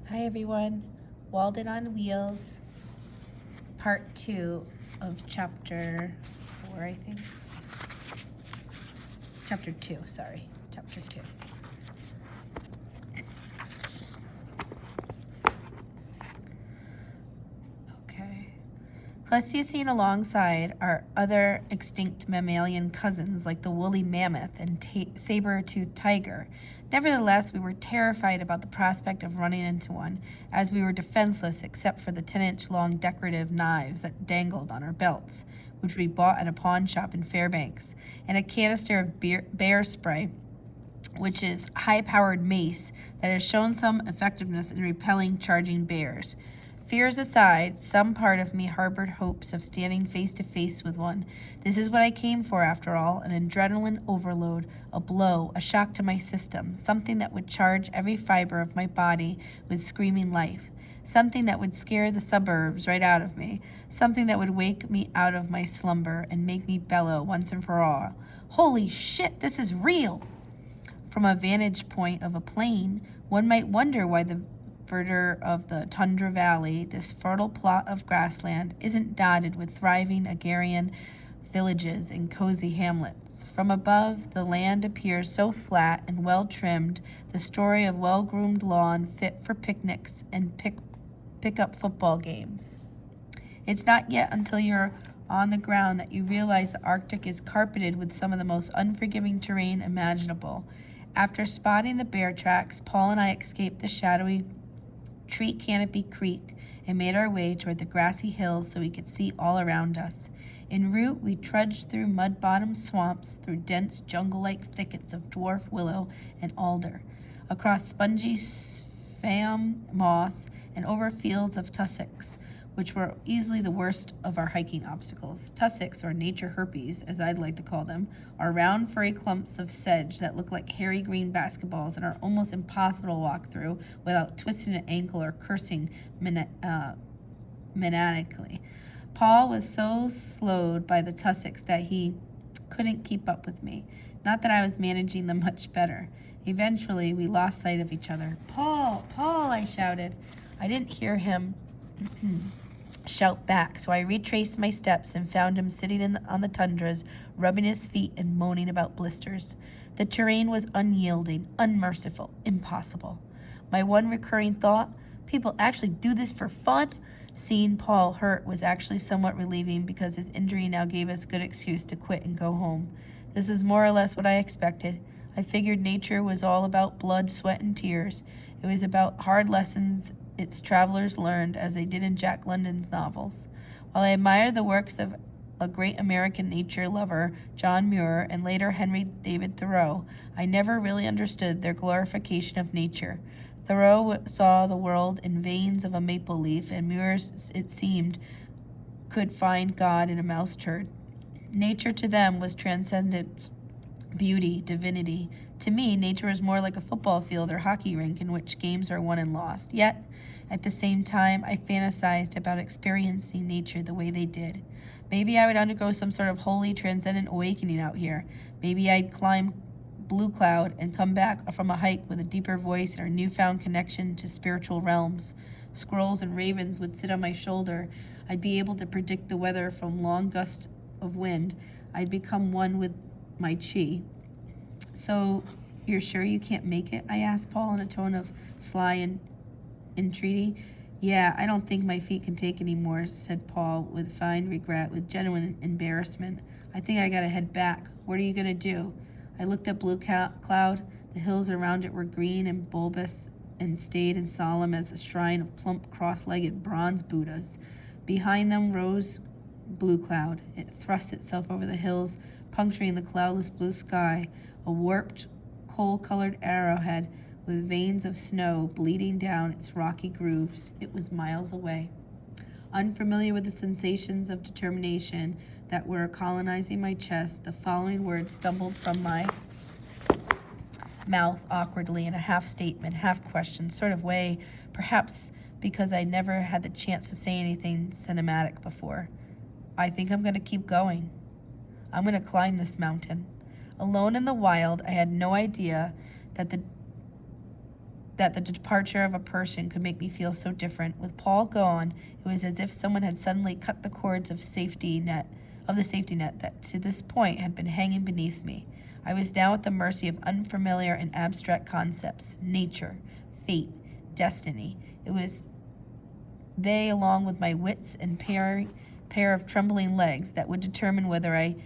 Hi everyone, Walden on Wheels, part 2 of chapter 4, I think. Chapter 2, sorry, chapter 2. Okay. Pleistocene alongside our other extinct mammalian cousins like the woolly mammoth and saber-toothed tiger. Nevertheless, we were terrified about the prospect of running into one, as we were defenseless except for the 10-inch long decorative knives that dangled on our belts, which we bought at a pawn shop in Fairbanks, and a canister of bear spray, which is high-powered mace that has shown some effectiveness in repelling charging bears. Fears aside, some part of me harbored hopes of standing face to face with one. This is what I came for, after all, an adrenaline overload, a blow, a shock to my system, something that would charge every fiber of my body with screaming life, something that would scare the suburbs right out of me, something that would wake me out of my slumber and make me bellow once and for all, "Holy shit, this is real!" From a vantage point of a plane, one might wonder why the verdure of the Tundra Valley, this fertile plot of grassland, isn't dotted with thriving agrarian villages and cozy hamlets. From above, the land appears so flat and well-trimmed, the story of well-groomed lawn fit for picnics and pick-up football games. It's not yet until you're on the ground that you realize the Arctic is carpeted with some of the most unforgiving terrain imaginable. After spotting the bear tracks, Paul and I escaped the shadowy tree canopy creek and made our way toward the grassy hills so we could see all around us. En route, we trudged through mud-bottomed swamps, through dense jungle-like thickets of dwarf willow and alder, across spongy sphagnum moss, and over fields of tussocks, which were easily the worst of our hiking obstacles. Tussocks, or nature herpes, as I'd like to call them, are round, furry clumps of sedge that look like hairy green basketballs and are almost impossible to walk through without twisting an ankle or cursing maniacally. Paul was so slowed by the tussocks that he couldn't keep up with me. Not that I was managing them much better. Eventually, we lost sight of each other. "Paul, Paul," I shouted. I didn't hear him shout back, so I retraced my steps and found him sitting on the tundras, rubbing his feet and moaning about blisters. The terrain was unyielding, unmerciful, impossible. My one recurring thought, people actually do this for fun? Seeing Paul hurt was actually somewhat relieving because his injury now gave us good excuse to quit and go home. This was more or less what I expected. I figured nature was all about blood, sweat, and tears. It was about hard lessons its travelers learned, as they did in Jack London's novels. While I admire the works of a great American nature lover, John Muir, and later Henry David Thoreau, I never really understood their glorification of nature. Thoreau saw the world in veins of a maple leaf, and Muir, it seemed, could find God in a mouse turd. Nature to them was transcendent beauty, divinity. To me, nature is more like a football field or hockey rink in which games are won and lost. Yet, at the same time, I fantasized about experiencing nature the way they did. Maybe I would undergo some sort of holy, transcendent awakening out here. Maybe I'd climb Blue Cloud and come back from a hike with a deeper voice and a newfound connection to spiritual realms. Squirrels and ravens would sit on my shoulder. I'd be able to predict the weather from long gusts of wind. I'd become one with my chi. "So, you're sure you can't make it?" I asked Paul in a tone of sly entreaty. "Yeah, I don't think my feet can take any more," said Paul with fine regret, with genuine embarrassment. "I think I gotta head back. What are you gonna do?" I looked at Blue Cloud. The hills around it were green and bulbous and staid and solemn as a shrine of plump, cross-legged bronze Buddhas. Behind them rose Blue Cloud. It thrust itself over the hills, puncturing the cloudless blue sky, a warped, coal-colored arrowhead with veins of snow bleeding down its rocky grooves. It was miles away. Unfamiliar with the sensations of determination that were colonizing my chest, the following words stumbled from my mouth awkwardly in a half-statement, half-question sort of way, perhaps because I never had the chance to say anything cinematic before. "I think I'm going to keep going. I'm going to climb this mountain." Alone in the wild, I had no idea that the that the departure of a person could make me feel so different. With Paul gone, it was as if someone had suddenly cut the cords of the safety net that to this point had been hanging beneath me. I was now at the mercy of unfamiliar and abstract concepts, nature, fate, destiny. It was they, along with my wits and pair of trembling legs, that would determine whether I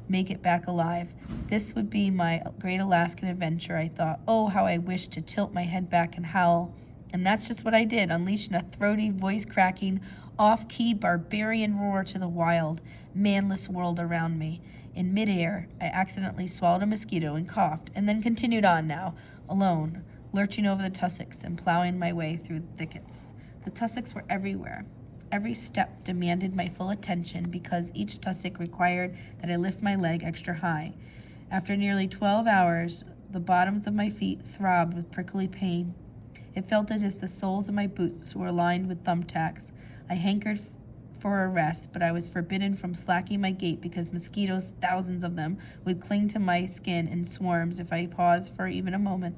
make it back alive. This would be my great Alaskan adventure, I thought. Oh, how I wished to tilt my head back and howl. And that's just what I did, unleashing a throaty, voice-cracking, off-key barbarian roar to the wild, manless world around me. In midair, I accidentally swallowed a mosquito and coughed, and then continued on now, alone, lurching over the tussocks and plowing my way through the thickets. The tussocks were everywhere. Every step demanded my full attention because each tussock required that I lift my leg extra high. After nearly 12 hours, the bottoms of my feet throbbed with prickly pain. It felt as if the soles of my boots were lined with thumbtacks. I hankered for a rest, but I was forbidden from slacking my gait because mosquitoes, thousands of them, would cling to my skin in swarms if I paused for even a moment.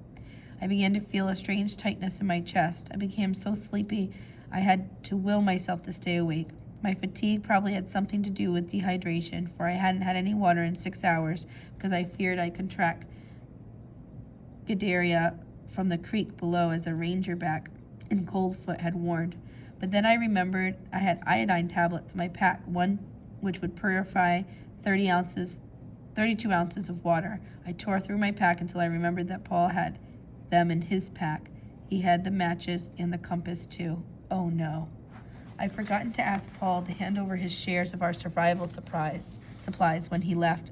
I began to feel a strange tightness in my chest. I became so sleepy I had to will myself to stay awake. My fatigue probably had something to do with dehydration, for I hadn't had any water in 6 hours because I feared I'd contract giardia from the creek below, as a rangerback in Coldfoot had warned. But then I remembered I had iodine tablets in my pack, one which would purify 32 ounces of water. I tore through my pack until I remembered that Paul had them in his pack. He had the matches and the compass too. Oh no. I'd forgotten to ask Paul to hand over his shares of our survival supplies when he left.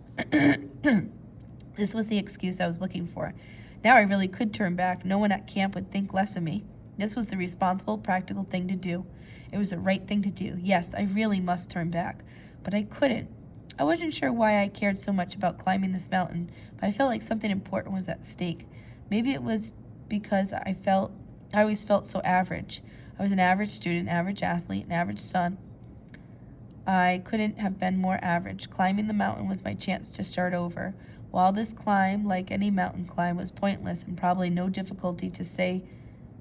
This was the excuse I was looking for. Now I really could turn back. No one at camp would think less of me. This was the responsible, practical thing to do. It was the right thing to do. Yes, I really must turn back. But I couldn't. I wasn't sure why I cared so much about climbing this mountain, but I felt like something important was at stake. Maybe it was because I always felt so average. I was an average student, average athlete, an average son. I couldn't have been more average. Climbing the mountain was my chance to start over. While this climb, like any mountain climb, was pointless and probably no difficulty to say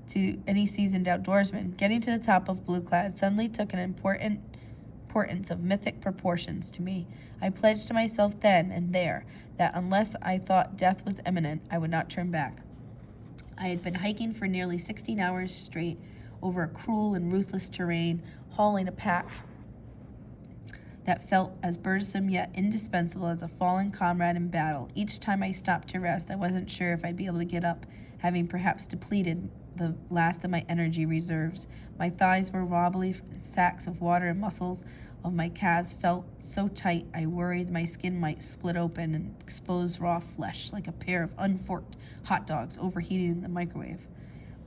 to any seasoned outdoorsman, getting to the top of Blue Cloud suddenly took an importance of mythic proportions to me. I pledged to myself then and there that unless I thought death was imminent, I would not turn back. I had been hiking for nearly 16 hours straight over a cruel and ruthless terrain, hauling a pack that felt as burdensome yet indispensable as a fallen comrade in battle. Each time I stopped to rest, I wasn't sure if I'd be able to get up, having perhaps depleted the last of my energy reserves. My thighs were wobbly, sacks of water and muscles of my calves felt so tight I worried my skin might split open and expose raw flesh like a pair of unforked hot dogs overheating in the microwave.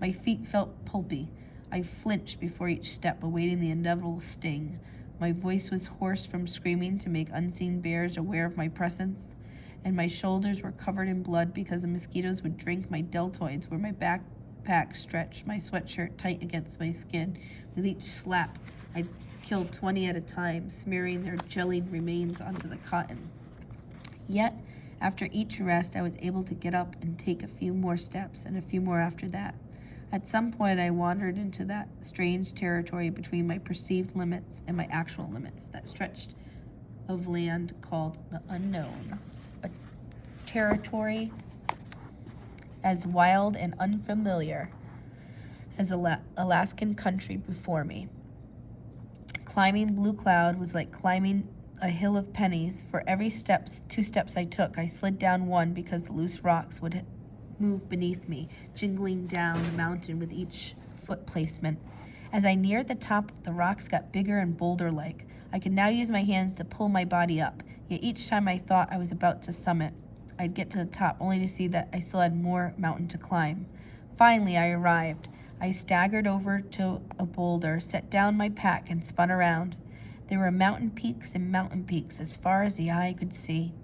My feet felt pulpy. I flinched before each step, awaiting the inevitable sting. My voice was hoarse from screaming to make unseen bears aware of my presence, and my shoulders were covered in blood because the mosquitoes would drink my deltoids where my backpack stretched my sweatshirt tight against my skin. With each slap, I killed 20 at a time, smearing their jellied remains onto the cotton. Yet, after each rest, I was able to get up and take a few more steps, and a few more after that. At some point, I wandered into that strange territory between my perceived limits and my actual limits, that stretch of land called the unknown, a territory as wild and unfamiliar as Alaskan country before me. Climbing Blue Cloud was like climbing a hill of pennies. For every 2 steps I took, I slid down one because the loose rocks would move beneath me, jingling down the mountain with each foot placement. As I neared the top, the rocks got bigger and boulder-like. I could now use my hands to pull my body up, yet each time I thought I was about to summit, I'd get to the top, only to see that I still had more mountain to climb. Finally, I arrived. I staggered over to a boulder, set down my pack, and spun around. There were mountain peaks and mountain peaks as far as the eye could see.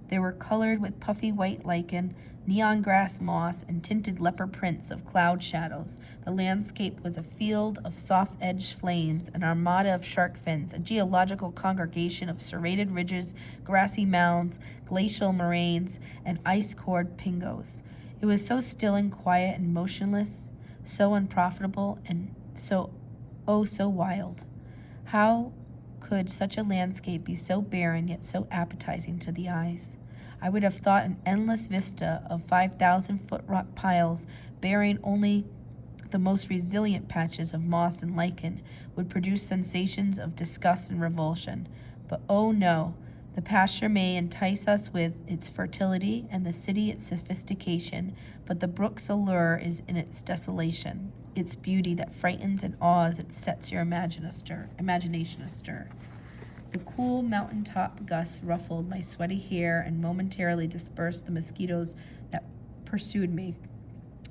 They were colored with puffy white lichen, neon grass moss, and tinted leopard prints of cloud shadows. The landscape was a field of soft-edged flames, an armada of shark fins, a geological congregation of serrated ridges, grassy mounds, glacial moraines, and ice-cored pingos. It was so still and quiet and motionless, so unprofitable and so wild. How could such a landscape be so barren yet so appetizing to the eyes? I would have thought an endless vista of 5,000-foot rock piles bearing only the most resilient patches of moss and lichen would produce sensations of disgust and revulsion. But oh no, the pasture may entice us with its fertility and the city its sophistication, but the brook's allure is in its desolation, its beauty that frightens and awes, it sets your imagination astir. The cool mountaintop gusts ruffled my sweaty hair and momentarily dispersed the mosquitoes that pursued me,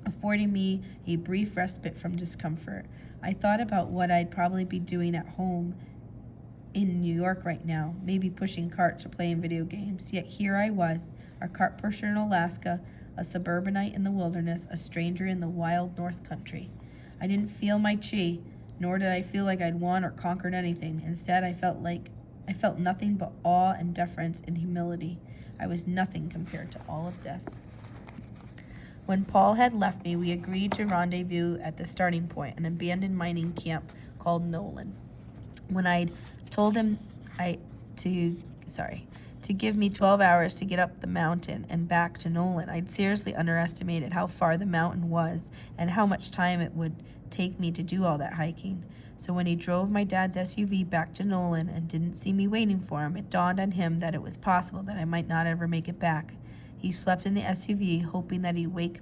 affording me a brief respite from discomfort. I thought about what I'd probably be doing at home in New York right now, maybe pushing carts or playing video games. Yet here I was, a cart pusher in Alaska, a suburbanite in the wilderness, a stranger in the wild North Country. I didn't feel my chi, nor did I feel like I'd won or conquered anything. Instead, I felt nothing but awe and deference and humility. I was nothing compared to all of this. When Paul had left me, we agreed to rendezvous at the starting point, an abandoned mining camp called Nolan. When I'd told him to give me 12 hours to get up the mountain and back to Nolan, I'd seriously underestimated how far the mountain was and how much time it would take me to do all that hiking. So when he drove my dad's SUV back to Nolan and didn't see me waiting for him, it dawned on him that it was possible that I might not ever make it back. He slept in the SUV, hoping that he'd wake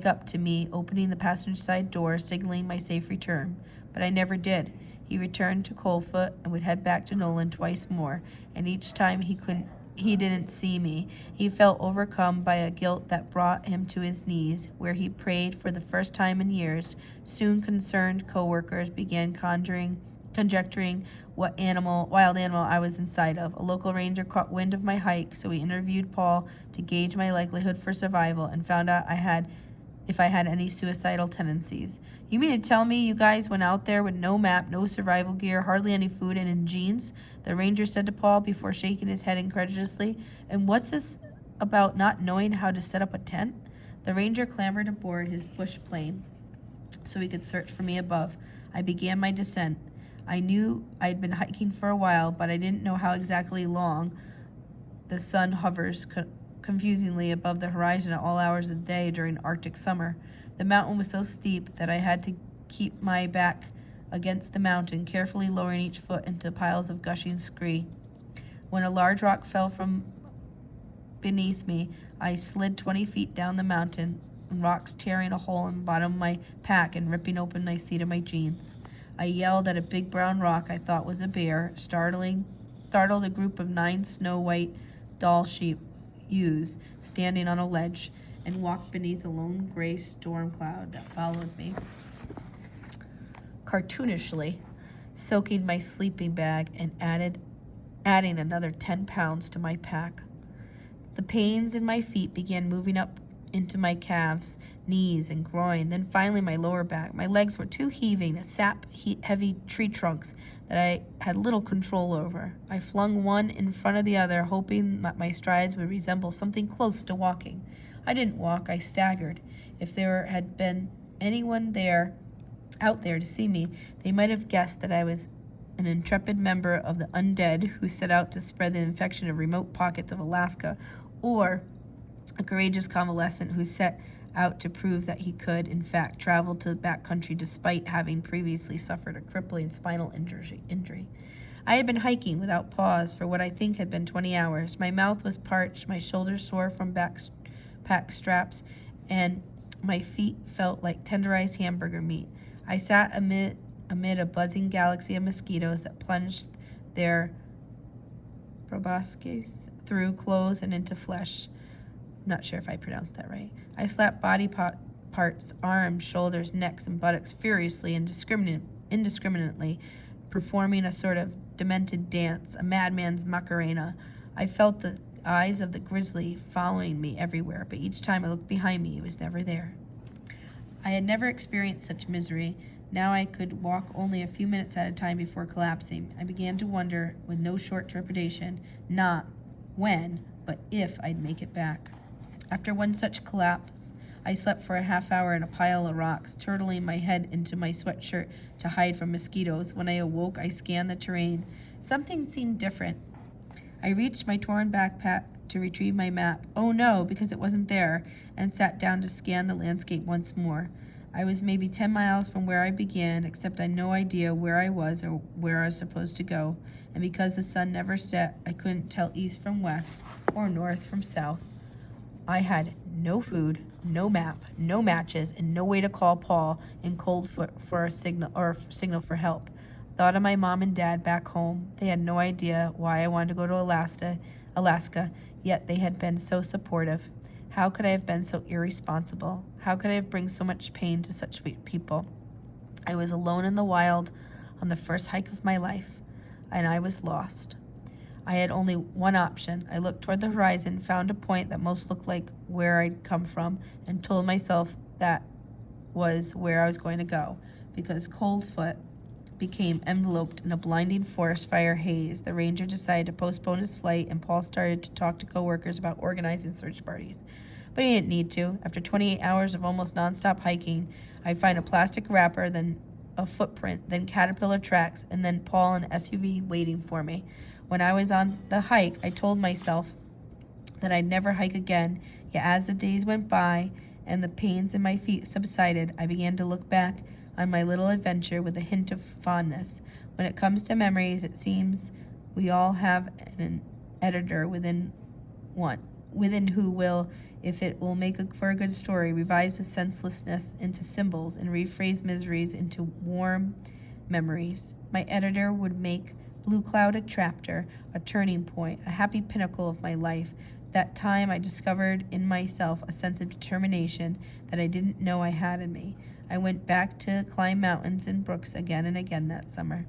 up to me opening the passenger side door, signaling my safe return. But I never did. He returned to Coldfoot and would head back to Nolan twice more, and each time he didn't see me. He felt overcome by a guilt that brought him to his knees, where he prayed for the first time in years. Soon concerned co-workers began conjecturing what wild animal I was inside of. A local ranger caught wind of my hike, so he interviewed Paul to gauge my likelihood for survival and found out if I had any suicidal tendencies. You mean to tell me you guys went out there with no map, no survival gear, hardly any food, and in jeans? The ranger said to Paul before shaking his head incredulously. And what's this about not knowing how to set up a tent? The ranger clambered aboard his bush plane so he could search for me above. I began my descent. I knew I'd been hiking for a while, but I didn't know how exactly long. The sun hovers confusingly above the horizon at all hours of the day during Arctic summer. The mountain was so steep that I had to keep my back against the mountain, carefully lowering each foot into piles of gushing scree. When a large rock fell from beneath me, I slid 20 feet down the mountain, rocks tearing a hole in the bottom of my pack and ripping open my seat of my jeans. I yelled at a big brown rock I thought was a bear, startled a group of 9 snow-white doll sheep ewes standing on a ledge, and walked beneath a lone gray storm cloud that followed me cartoonishly, soaking my sleeping bag and adding another 10 pounds to my pack. The pains in my feet began moving up into my calves, knees, and groin, then finally my lower back. My legs were too heaving, heavy tree trunks that I had little control over. I flung one in front of the other, hoping that my strides would resemble something close to walking. I didn't walk, I staggered. If there had been anyone out there to see me, they might have guessed that I was an intrepid member of the undead who set out to spread the infection of remote pockets of Alaska, or a courageous convalescent who set out to prove that he could, in fact, travel to the backcountry despite having previously suffered a crippling spinal injury. I had been hiking without pause for what I think had been 20 hours. My mouth was parched, my shoulders sore from backpack straps, and my feet felt like tenderized hamburger meat. I sat amid a buzzing galaxy of mosquitoes that plunged their proboscis through clothes and into flesh. Not sure if I pronounced that right. I slapped body parts, arms, shoulders, necks, and buttocks furiously and indiscriminately, performing a sort of demented dance, a madman's Macarena. I felt the eyes of the grizzly following me everywhere, but each time I looked behind me, it was never there. I had never experienced such misery. Now I could walk only a few minutes at a time before collapsing. I began to wonder, with no short trepidation, not when, but if I'd make it back. After one such collapse, I slept for a half hour in a pile of rocks, turtling my head into my sweatshirt to hide from mosquitoes. When I awoke, I scanned the terrain. Something seemed different. I reached my torn backpack to retrieve my map. Oh no, because it wasn't there, and sat down to scan the landscape once more. I was maybe 10 miles from where I began, except I had no idea where I was or where I was supposed to go. And because the sun never set, I couldn't tell east from west or north from south. I had no food, no map, no matches, and no way to call Paul in Coldfoot for a signal for help. Thought of my mom and dad back home. They had no idea why I wanted to go to Alaska, yet they had been so supportive. How could I have been so irresponsible? How could I have brought so much pain to such sweet people? I was alone in the wild on the first hike of my life, and I was lost. I had only one option. I looked toward the horizon, found a point that most looked like where I'd come from, and told myself that was where I was going to go. Because Coldfoot became enveloped in a blinding forest fire haze, the ranger decided to postpone his flight, and Paul started to talk to coworkers about organizing search parties. But he didn't need to. After 28 hours of almost nonstop hiking, I'd find a plastic wrapper, then a footprint, then caterpillar tracks, and then Paul in an SUV waiting for me. When I was on the hike, I told myself that I'd never hike again, yet as the days went by and the pains in my feet subsided, I began to look back on my little adventure with a hint of fondness. When it comes to memories, it seems we all have an editor within who will, if it will make for a good story, revise the senselessness into symbols and rephrase miseries into warm memories. My editor would make Blue Cloud a chapter, a turning point, a happy pinnacle of my life. That time I discovered in myself a sense of determination that I didn't know I had in me. I went back to climb mountains and brooks again and again that summer.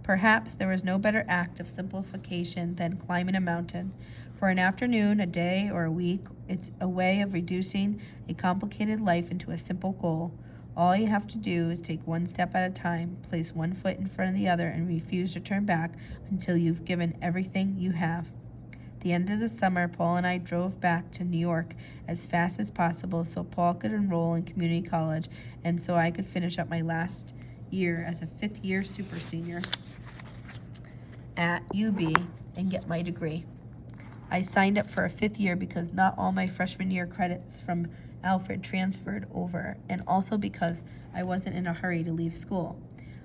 Perhaps there was no better act of simplification than climbing a mountain. For an afternoon, a day, or a week, it's a way of reducing a complicated life into a simple goal. All you have to do is take one step at a time, place one foot in front of the other, and refuse to turn back until you've given everything you have. At the end of the summer, Paul and I drove back to New York as fast as possible so Paul could enroll in community college and so I could finish up my last year as a fifth-year super senior at UB and get my degree. I signed up for a fifth year because not all my freshman year credits from Alfred transferred over, and also because I wasn't in a hurry to leave school.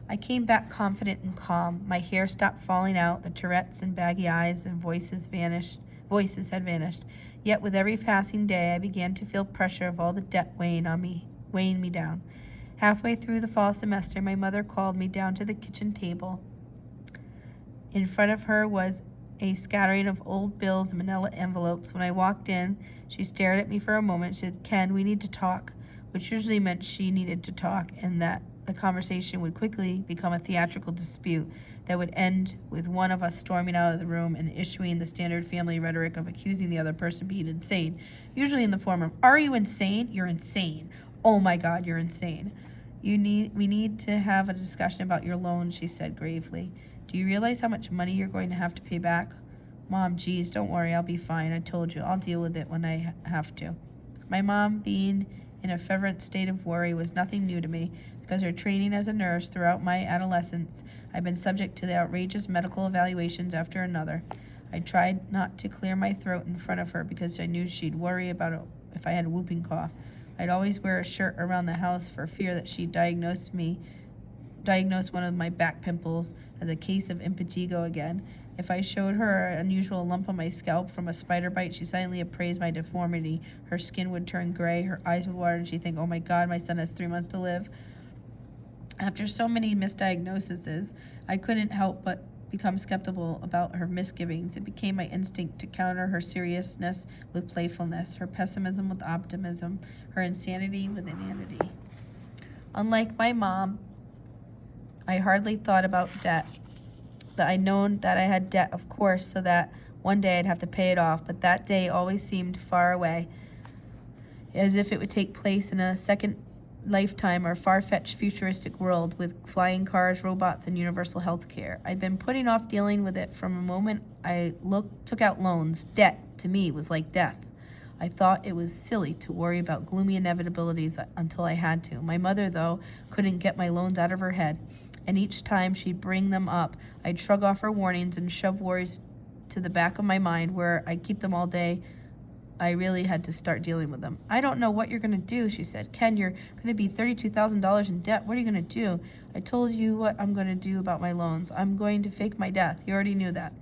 I came back confident and calm. My hair stopped falling out, the Tourette's and baggy eyes and voices had vanished. Yet with every passing day, I began to feel pressure of all the debt weighing me down. Halfway through the fall semester, my mother called me down to the kitchen table. In front of her was a scattering of old bills and manila envelopes. When I walked in, she stared at me for a moment. She said, "Ken, we need to talk," which usually meant she needed to talk and that the conversation would quickly become a theatrical dispute that would end with one of us storming out of the room and issuing the standard family rhetoric of accusing the other person of being insane, usually in the form of, "Are you insane? You're insane. Oh my God, you're insane. We need to have a discussion about your loan," she said gravely. "Do you realize how much money you're going to have to pay back?" "Mom, geez, don't worry, I'll be fine. I told you, I'll deal with it when I have to." My mom, being in a fervent state of worry, was nothing new to me, because her training as a nurse throughout my adolescence, I've been subject to the outrageous medical evaluations after another. I tried not to clear my throat in front of her because I knew she'd worry about it if I had a whooping cough. I'd always wear a shirt around the house for fear that she'd diagnose one of my back pimples as a case of impetigo again. If I showed her an unusual lump on my scalp from a spider bite, she silently appraised my deformity. Her skin would turn gray, her eyes would water, and she'd think, "Oh my God, my son has 3 months to live." After so many misdiagnoses, I couldn't help but become skeptical about her misgivings. It became my instinct to counter her seriousness with playfulness, her pessimism with optimism, her insanity with inanity. Unlike my mom, I hardly thought about debt. That I'd known that I had debt, of course, so that one day I'd have to pay it off, but that day always seemed far away, as if it would take place in a second lifetime or far-fetched futuristic world with flying cars, robots, and universal health care. I'd been putting off dealing with it from the moment I took out loans. Debt, to me, was like death. I thought it was silly to worry about gloomy inevitabilities until I had to. My mother, though, couldn't get my loans out of her head, and each time she'd bring them up, I'd shrug off her warnings and shove worries to the back of my mind where I'd keep them all day. I really had to start dealing with them. I don't know what you're going to do, she said. Ken, you're going to be $32,000 in debt. What are you going to do? I told you what I'm going to do about my loans. I'm going to fake my death. You already knew that.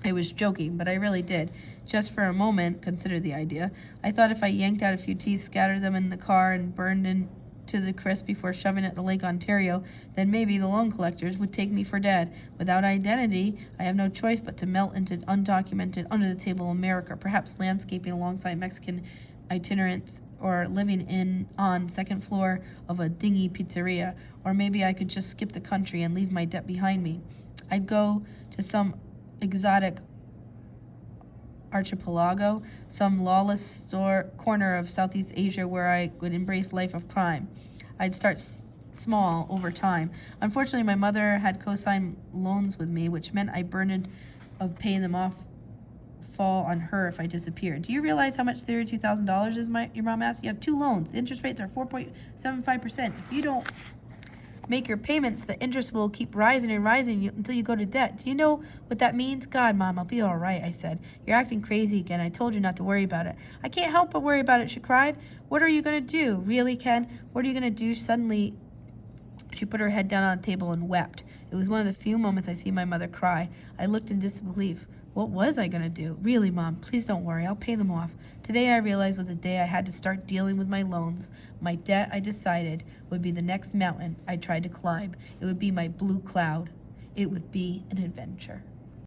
I was joking, but I really did. Just for a moment, consider the idea. I thought if I yanked out a few teeth, scattered them in the car, and burned into the crisp before shoving it to Lake Ontario, then maybe the loan collectors would take me for dead. Without identity, I have no choice but to melt into undocumented, under-the-table America, perhaps landscaping alongside Mexican itinerants, or living on second floor of a dingy pizzeria. Or maybe I could just skip the country and leave my debt behind me. I'd go to some exotic archipelago, some lawless corner of Southeast Asia where I would embrace life of crime. I'd start small over time. Unfortunately, my mother had co-signed loans with me, which meant I burdened of paying them off fall on her if I disappeared. Do you realize how much $32,000 is? Your mom asked. You have 2 loans. Interest rates are 4.75%. If you don't make your payments, the interest will keep rising and rising until you go to debt. Do you know what that means? God, Mom, I'll be all right, I said. You're acting crazy again. I told you not to worry about it. I can't help but worry about it, she cried. What are you going to do? Really, Ken? What are you going to do? Suddenly, she put her head down on the table and wept. It was one of the few moments I see my mother cry. I looked in disbelief. What was I going to do? Really, Mom, please don't worry. I'll pay them off. Today I realized was the day I had to start dealing with my loans. My debt, I decided, would be the next mountain I tried to climb. It would be my blue cloud. It would be an adventure.